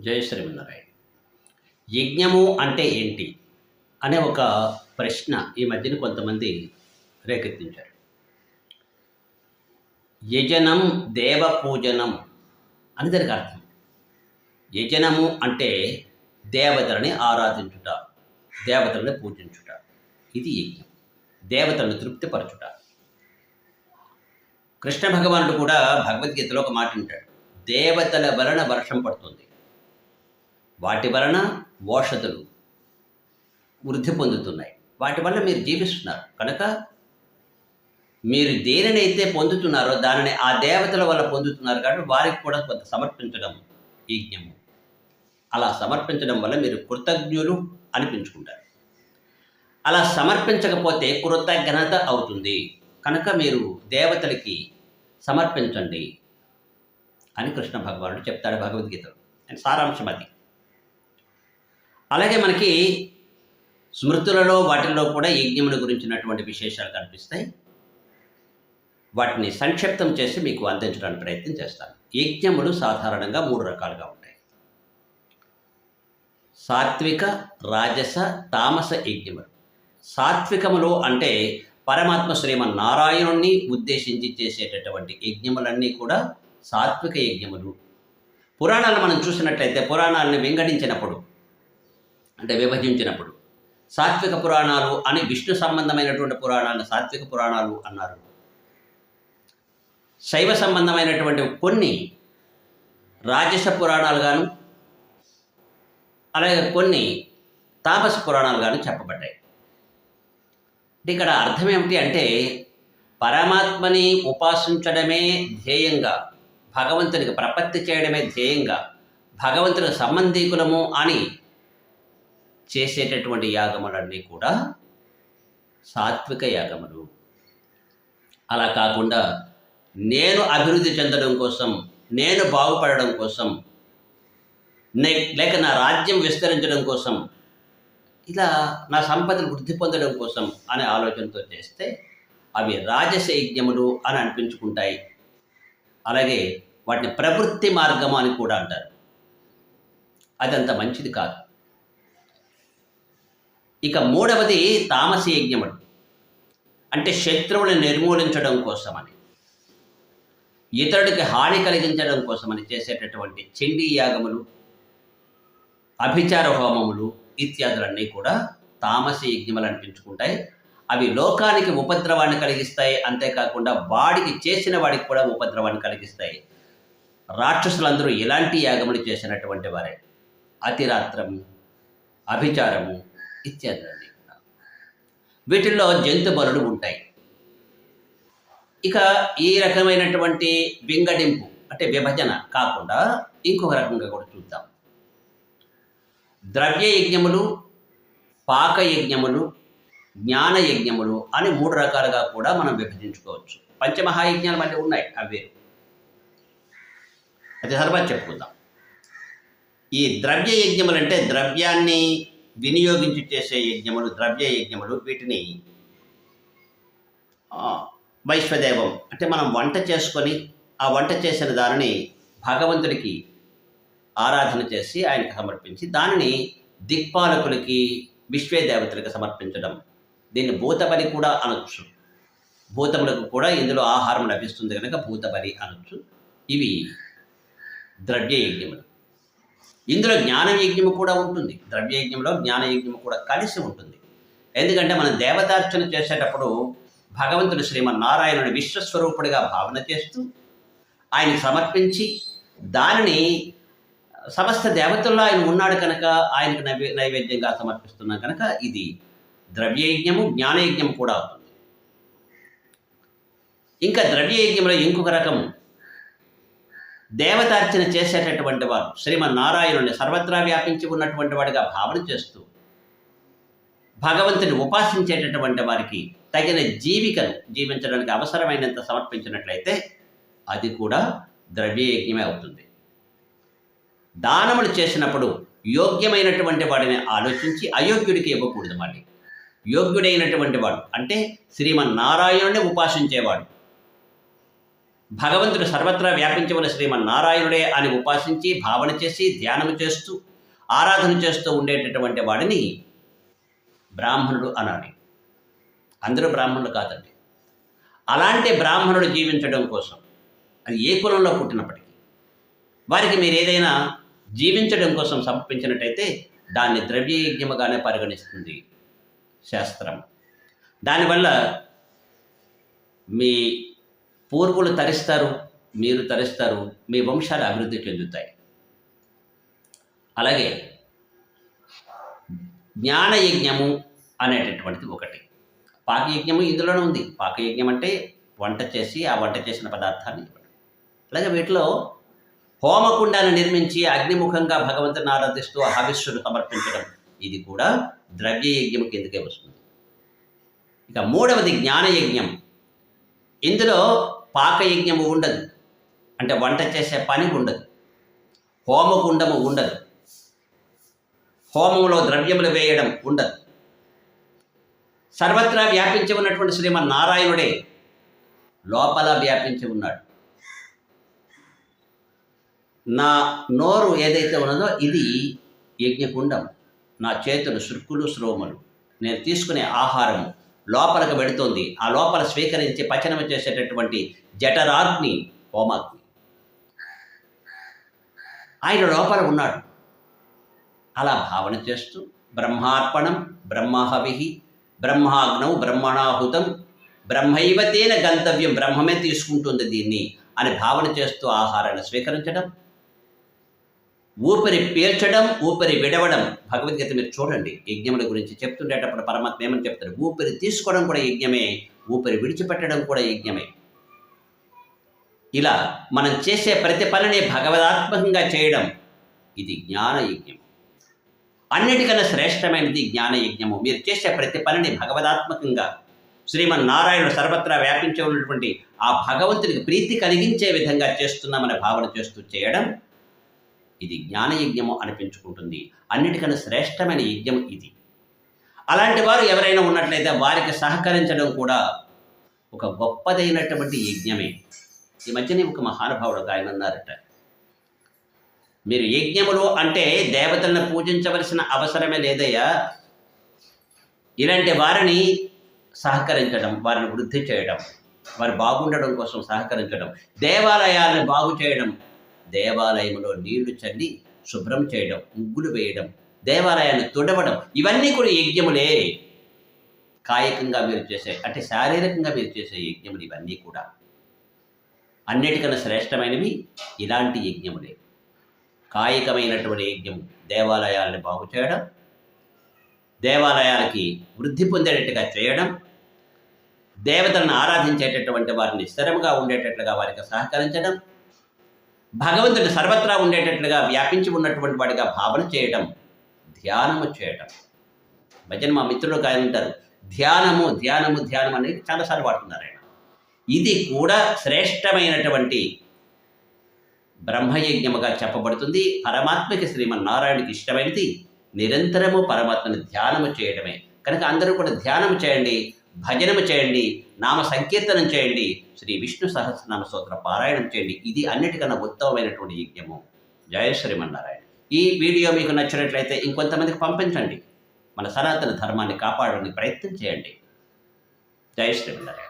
జై శ్రీమన్నారాయణ. యజ్ఞము అంటే ఏంటి అనే ఒక ప్రశ్న ఈ మధ్యన కొంతమంది రేకెత్తించారు. యజనం దేవపూజనం అని దానికి అర్థం. యజనము అంటే దేవతలని ఆరాధించుట, దేవతలను పూజించుట. ఇది యజ్ఞం, దేవతలను తృప్తిపరచుట. కృష్ణ భగవానుడు కూడా భగవద్గీతలో ఒక మాట అంటాడు, దేవతల వలన వర్షం పడుతుంది, వాటి వలన ఓషధులు వృద్ధి పొందుతున్నాయి, వాటి వల్ల మీరు జీవిస్తున్నారు కనుక మీరు దేనినైతే పొందుతున్నారో దానిని ఆ దేవతల వల్ల పొందుతున్నారు కాబట్టి వారికి కూడా కొంత సమర్పించడం యజ్ఞము. అలా సమర్పించడం వల్ల మీరు కృతజ్ఞులు అనిపించుకుంటారు. అలా సమర్పించకపోతే కృతజ్ఞత అవుతుంది కనుక మీరు దేవతలకి సమర్పించండి అని కృష్ణ భగవానుడు చెప్తాడు భగవద్గీతలో. సారాంశం అది. అలాగే మనకి స్మృతులలో వాటిల్లో కూడా యజ్ఞముల గురించినటువంటి విశేషాలు కనిపిస్తాయి. వాటిని సంక్షిప్తం చేసి మీకు అందించడానికి ప్రయత్నం చేస్తాను. యజ్ఞములు సాధారణంగా 3 రకాలుగా ఉంటాయి. సాత్విక, రాజస, తామస యజ్ఞములు. సాత్వికములు అంటే పరమాత్మ శ్రీమన్నారాయణుణ్ణి ఉద్దేశించి చేసేటటువంటి యజ్ఞములన్నీ కూడా సాత్విక యజ్ఞములు. పురాణాలు మనం చూసినట్లయితే పురాణాలను వింగడించినప్పుడు అంటే విభజించినప్పుడు సాత్విక పురాణాలు అని విష్ణు సంబంధమైనటువంటి పురాణాలను సాత్విక పురాణాలు అన్నారు. శైవ సంబంధమైనటువంటి కొన్ని రాజస పురాణాలుగాను అలాగే కొన్ని తామస పురాణాలుగాను చెప్పబడ్డాయి. ఇక్కడ అర్థం ఏమిటి అంటే పరమాత్మని ఉపాసించడమే ధ్యేయంగా, భగవంతునికి ప్రపత్తి చేయడమే ధ్యేయంగా, భగవంతునికి సంబంధీకులము అని చేసేటటువంటి యాగములన్నీ కూడా సాత్విక యాగములు. అలా కాకుండా నేను అభివృద్ధి చెందడం కోసం, నేను బాగుపడడం కోసం, లేక నా రాజ్యం విస్తరించడం కోసం, ఇలా నా సంపదను వృద్ధి పొందడం కోసం అనే ఆలోచనతో చేస్తే అవి రాజస యజ్ఞములు అని అనిపించుకుంటాయి. అలాగే వాటిని ప్రవృత్తి మార్గము అని కూడా అంటారు. అదంత మంచిది కాదు. ఇక 3వది తామస యజ్ఞములు. అంటే శత్రువులను నిర్మూలించడం కోసమని, ఇతరుడికి హాని కలిగించడం కోసమని చేసేటటువంటి చండీ యాగములు, అభిచార హోమములు ఇత్యాదులన్నీ కూడా తామస యజ్ఞములు అనిపించుకుంటాయి. అవి లోకానికి ఉపద్రవాన్ని కలిగిస్తాయి, అంతేకాకుండా వాడికి చేసిన వాడికి కూడా ఉపద్రవాన్ని కలిగిస్తాయి. రాక్షసులందరూ ఇలాంటి యాగములు చేసినటువంటి వారే. అతిరాత్రము, అభిచారము ఇత్యాదులన్నీ కూడా. వీటిల్లో జంతు బలులు ఉంటాయి. ఇక ఈ రకమైనటువంటి వింగడింపు అంటే విభజన కాకుండా ఇంకొక రకంగా కూడా చూద్దాం. ద్రవ్య యజ్ఞములు, పాక యజ్ఞములు, జ్ఞాన యజ్ఞములు అని 3 రకాలుగా కూడా మనం విభజించుకోవచ్చు. పంచమహాయజ్ఞాలు మళ్ళీ ఉన్నాయి, అవి అది తర్వాత చెప్పుకుందాం. ఈ ద్రవ్య యజ్ఞములు అంటే ద్రవ్యాన్ని వినియోగించి చేసే యజ్ఞములు, ద్రవ్య యజ్ఞములు. వీటిని వైశ్వదేవం అంటే మనం వంట చేసుకొని ఆ వంట చేసిన దానిని భగవంతుడికి ఆరాధన చేసి ఆయనకు సమర్పించి దానిని దిక్పాలకులకి, విశ్వేదేవతలకు సమర్పించడం. దీన్ని భూతబలి కూడా అనొచ్చు. భూతములకు కూడా ఇందులో ఆహారం లభిస్తుంది కనుక భూతబలి అనొచ్చు. ఇవి ద్రవ్య యజ్ఞములు. ఇందులో జ్ఞానయజ్ఞము కూడా ఉంటుంది. ద్రవ్యయజ్ఞంలో జ్ఞానయజ్ఞము కూడా కలిసి ఉంటుంది. ఎందుకంటే మనం దేవతార్చన చేసేటప్పుడు భగవంతుడు శ్రీమన్నారాయణుని విశ్వస్వరూపుడిగా భావన చేస్తూ ఆయనకు సమర్పించి దానిని సమస్త దేవతల్లో ఆయన ఉన్నాడు కనుక ఆయనకు నైవేద్యంగా సమర్పిస్తున్నాం కనుక ఇది ద్రవ్యయజ్ఞము, జ్ఞానయజ్ఞము కూడా అవుతుంది. ఇంకా ద్రవ్యయజ్ఞంలో ఇంకొక రకము, దేవతార్చన చేసేటటువంటి వారు శ్రీమన్నారాయణుని సర్వత్రా వ్యాపించి ఉన్నటువంటి వాడిగా భావన చేస్తూ భగవంతుని ఉపాసించేటటువంటి వారికి తగిన జీవికను జీవించడానికి అవసరమైనంత సమర్పించినట్లయితే అది కూడా ద్రవ్యయజ్ఞమే అవుతుంది. దానములు చేసినప్పుడు యోగ్యమైనటువంటి వాడిని ఆలోచించి అయోగ్యుడికి ఇవ్వకూడదు. మళ్ళీ యోగ్యుడైనటువంటి వాడు అంటే శ్రీమన్నారాయణుని ఉపాసించేవాడు, భగవంతుడు సర్వత్రా వ్యాపించి ఉన్న శ్రీమన్నారాయణుడే అని ఉపాసించి భావన చేసి ధ్యానం చేస్తూ ఆరాధన చేస్తూ ఉండేటటువంటి వాడిని బ్రాహ్మణుడు అనాలి. అందరూ బ్రాహ్మణులు కాదండి. అలాంటి బ్రాహ్మణుడు జీవించడం కోసం, అది ఏ కులంలో పుట్టినప్పటికీ, వారికి మీరు ఏదైనా జీవించడం కోసం సమర్పించినట్టయితే దాన్ని ద్రవ్యయజ్ఞముగానే పరిగణిస్తుంది శాస్త్రం. దానివల్ల మీ పూర్వులు తరిస్తారు, మీరు తరిస్తారు, మీ వంశాలు అభివృద్ధి చెందుతాయి. అలాగే జ్ఞానయజ్ఞము అనేటటువంటిది ఒకటి. పాకయజ్ఞము ఇందులోనే ఉంది. పాకయజ్ఞం అంటే వంట చేసి ఆ వంట చేసిన పదార్థాన్ని ఇవ్వడం. అలాగే వీటిలో హోమకుండాన్ని నిర్మించి అగ్నిముఖంగా భగవంతుని ఆరాధిస్తూ హవిస్సును సమర్పించడం, ఇది కూడా ద్రవ్యయజ్ఞం కిందకే వస్తుంది. ఇక మూడవది జ్ఞానయజ్ఞం. ఇందులో పాకయజ్ఞము ఉండదు, అంటే వంట చేసే పని ఉండదు, హోమకుండము ఉండదు, హోమంలో ద్రవ్యములు వేయడం ఉండదు. సర్వత్రా వ్యాపించి ఉన్నటువంటి శ్రీమన్నారాయణుడే లోపల వ్యాపించి ఉన్నాడు. నా నోరు ఏదైతే ఉన్నదో ఇది యజ్ఞకుండం, నా చేతులు శృక్కులు శ్రోమలు, నేను తీసుకునే ఆహారం లోపలికి వెళుతోంది. ఆ లోపల స్వీకరించి పచనం చేసేటటువంటి జఠరాగ్ని హోమాగ్ని, ఆయన లోపల ఉన్నాడు. అలా భావన చేస్తూ బ్రహ్మార్పణం బ్రహ్మహవిహి బ్రహ్మాగ్నౌ బ్రహ్మణాహుతం బ్రహ్మైవతేన గంతవ్యం, బ్రహ్మమే తీసుకుంటుంది దీన్ని అని భావన చేస్తూ ఆహారాన్ని స్వీకరించడం, ఊపిరి పీల్చడం, ఊపిరి విడవడం. భగవద్గీత మీరు చూడండి, యజ్ఞముల గురించి చెప్తుండేటప్పుడు పరమాత్మ ఏమని చెప్తారు? ఊపిరి తీసుకోవడం కూడా యజ్ఞమే, ఊపిరి విడిచిపెట్టడం కూడా యజ్ఞమే. ఇలా మనం చేసే ప్రతి పనిని భగవదాత్మకంగా చేయడం, ఇది జ్ఞానయజ్ఞం. అన్నిటికన్నా శ్రేష్టమైనది జ్ఞానయజ్ఞము. మీరు చేసే ప్రతి పనిని భగవదాత్మకంగా శ్రీమన్నారాయణుడు సర్వత్రా వ్యాపించి ఉన్నటువంటి ఆ భగవంతునికి ప్రీతి కలిగించే విధంగా చేస్తున్నామని భావన చేస్తూ చేయడం, ఇది జ్ఞానయజ్ఞము అనిపించుకుంటుంది. అన్నిటికన్నా శ్రేష్టమైన యజ్ఞం ఇది. అలాంటి వారు ఎవరైనా ఉన్నట్లయితే వారికి సహకరించడం కూడా ఒక గొప్పదైనటువంటి యజ్ఞమే. ఈ మధ్యనే ఒక మహానుభావుడు ఆయన అన్నారట, మీరు యజ్ఞములు అంటే దేవతలను పూజించవలసిన అవసరమే లేదయ్యా, ఇలాంటి వారిని సహకరించడం, వారిని వృద్ధి చేయడం, వారు బాగుండడం కోసం సహకరించడం, దేవాలయాలను బాగు చేయడం, దేవాలయంలో నీళ్లు చల్లి శుభ్రం చేయడం, ముగ్గులు వేయడం, దేవాలయాన్ని తుడవడం, ఇవన్నీ కూడా యజ్ఞములే. కాయకంగా మీరు చేసే, అంటే శారీరకంగా మీరు చేసే యజ్ఞములు ఇవన్నీ కూడా అన్నిటికన్నా శ్రేష్టమైనవి ఇలాంటి యజ్ఞములే. కాయికమైనటువంటి యజ్ఞం దేవాలయాలను బాగు చేయడం, దేవాలయాలకి వృద్ధి పొందేటట్టుగా చేయడం, దేవతలను ఆరాధించేటటువంటి వారిని స్థిరంగా ఉండేటట్లుగా వారికి సహకరించడం, భగవంతుని సర్వత్రా ఉండేటట్లుగా వ్యాపించి ఉన్నటువంటి వాడిగా భావన చేయడం, ధ్యానము చేయడం. భజన మా మిత్రులు ఆయన ఉంటారు, ధ్యానము ధ్యానము ధ్యానం అనేది చాలాసార్లు వాడుతున్నారు ఆయన. ఇది కూడా శ్రేష్టమైనటువంటి బ్రహ్మయజ్ఞముగా చెప్పబడుతుంది. పరమాత్మకి శ్రీమన్నారాయణకి ఇష్టమైనది నిరంతరము పరమాత్మని ధ్యానము చేయడమే. కనుక అందరూ కూడా ధ్యానము చేయండి, భజనము చేయండి, నామ సంకీర్తనం చేయండి, శ్రీ విష్ణు సహస్రనామ స్తోత్ర పారాయణం చేయండి. ఇది అన్నిటికన్నా ఉత్తమమైనటువంటి యజ్ఞము. జయ శ్రీమన్నారాయణ. ఈ వీడియో మీకు నచ్చినట్లయితే ఇంకొంతమందికి పంపించండి. మన సనాతన ధర్మాన్ని కాపాడడానికి ప్రయత్నం చేయండి. జయ శ్రీమన్నారాయణ.